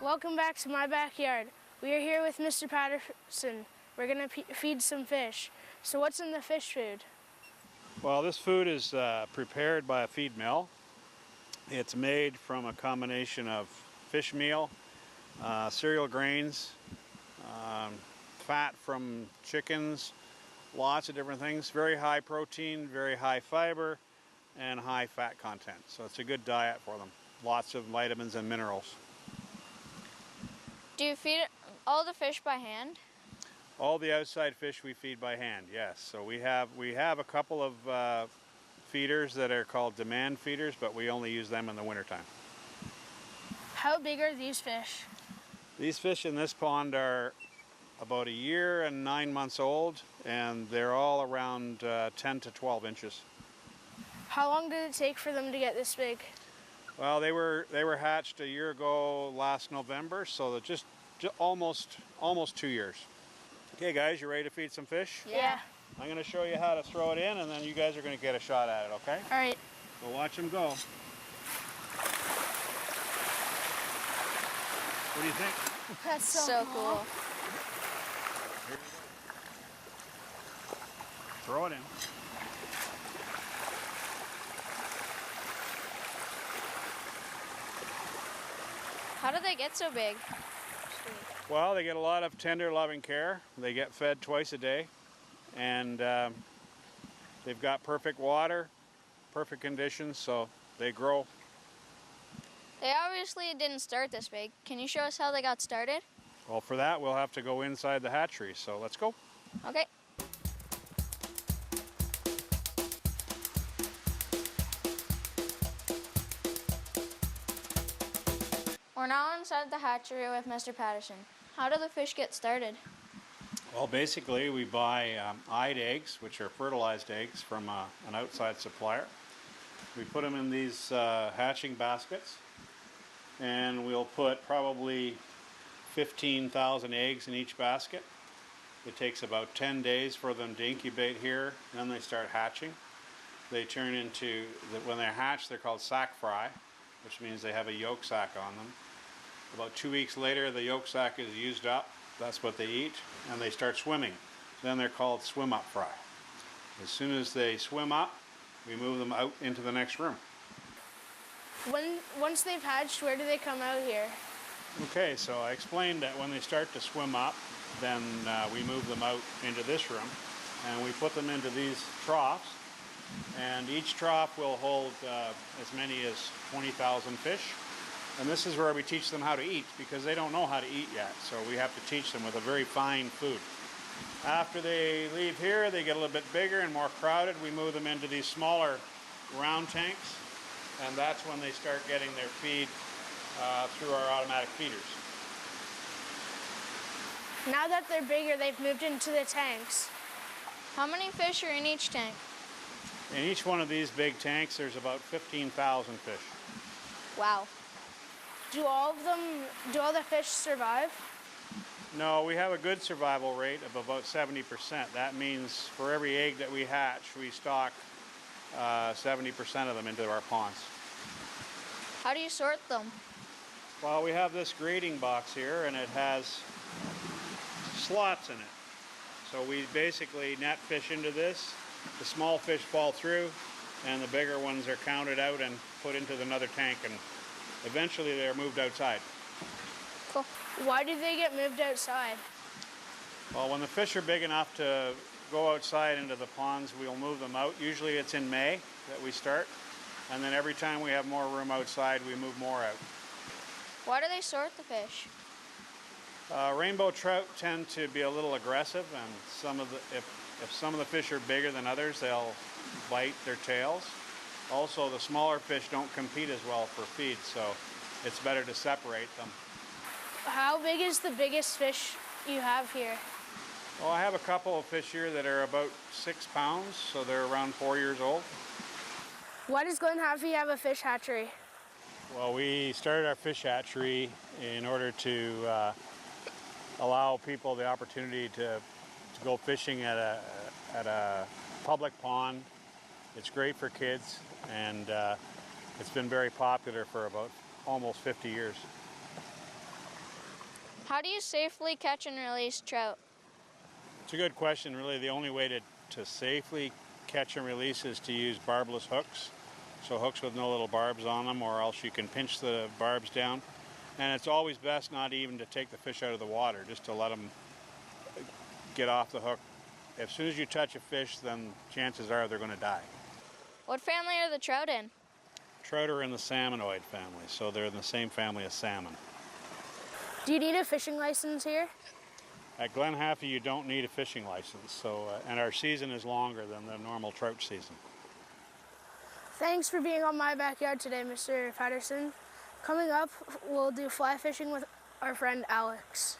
Welcome back to my backyard. We are here with Mr. Patterson. We're going to feed some fish. So what's in the fish food? Well, this food is prepared by a feed mill. It's made from a combination of fish meal, cereal grains, fat from chickens, lots of different things. Very high protein, very high fiber, and high fat content. So it's a good diet for them. Lots of vitamins and minerals. Do you feed all the fish by hand? All the outside fish we feed by hand, yes. So we have a couple of feeders that are called demand feeders, but we only use them in the wintertime. How big are these fish? These fish in this pond are about a year and 9 months old, and they're all around 10 to 12 inches. How long did it take for them to get this big? Well, they were hatched a year ago last November, so they're just almost 2 years. Okay, guys, you ready to feed some fish? Yeah. I'm going to show you how to throw it in, and then you guys are going to get a shot at it, okay? All right. So watch them go. What do you think? That's So cool. Throw it in. How do they get so big? Well, they get a lot of tender, loving care. They get fed twice a day, and they've got perfect water, perfect conditions, so they grow. They obviously didn't start this big. Can you show us how they got started? Well, for that, we'll have to go inside the hatchery, so let's go. Okay. We're now inside the hatchery with Mr. Patterson. How do the fish get started? Well, basically, we buy eyed eggs, which are fertilized eggs from an outside supplier. We put them in these hatching baskets, and we'll put probably 15,000 eggs in each basket. It takes about 10 days for them to incubate here, then they start hatching. They turn into, when they're hatched, they're called sac fry, which means they have a yolk sac on them. About 2 weeks later, the yolk sac is used up. That's what they eat, and they start swimming. Then they're called swim up fry. As soon as they swim up, we move them out into the next room. Once they've hatched, where do they come out here? Okay, so I explained that when they start to swim up, then we move them out into this room, and we put them into these troughs, and each trough will hold as many as 20,000 fish. And this is where we teach them how to eat, because they don't know how to eat yet, so we have to teach them with a very fine food. After they leave here, they get a little bit bigger and more crowded. We move them into these smaller round tanks, and that's when they start getting their feed through our automatic feeders. Now that they're bigger, they've moved into the tanks. How many fish are in each tank? In each one of these big tanks, there's about 15,000 fish. Wow. Do all the fish survive? No, we have a good survival rate of about 70%. That means for every egg that we hatch, we stock 70% of them into our ponds. How do you sort them? Well, we have this grading box here, and it has slots in it. So we basically net fish into this. The small fish fall through, and the bigger ones are counted out and put into another tank, and eventually they're moved outside. Cool. Why do they get moved outside? Well, when the fish are big enough to go outside into the ponds, we'll move them out. Usually it's in May that we start, and then every time we have more room outside, we move more out. Why do they sort the fish? Rainbow trout tend to be a little aggressive, and if some of the fish are bigger than others, they'll bite their tails. Also, the smaller fish don't compete as well for feed, so it's better to separate them. How big is the biggest fish you have here? Well, I have a couple of fish here that are about 6 pounds, so they're around 4 years old. Why does Glen Haffey have a fish hatchery? Well, we started our fish hatchery in order to allow people the opportunity to go fishing at a public pond. It's great for kids, and it's been very popular for about almost 50 years. How do you safely catch and release trout? It's a good question. Really, the only way to safely catch and release is to use barbless hooks. So hooks with no little barbs on them, or else you can pinch the barbs down. And it's always best not even to take the fish out of the water, just to let them get off the hook. As soon as you touch a fish, then chances are they're going to die. What family are the trout in? Trout are in the salmonoid family, so they're in the same family as salmon. Do you need a fishing license here? At Glen Haffey, you don't need a fishing license, so and our season is longer than the normal trout season. Thanks for being on My Backyard today, Mr. Patterson. Coming up, we'll do fly fishing with our friend Alex.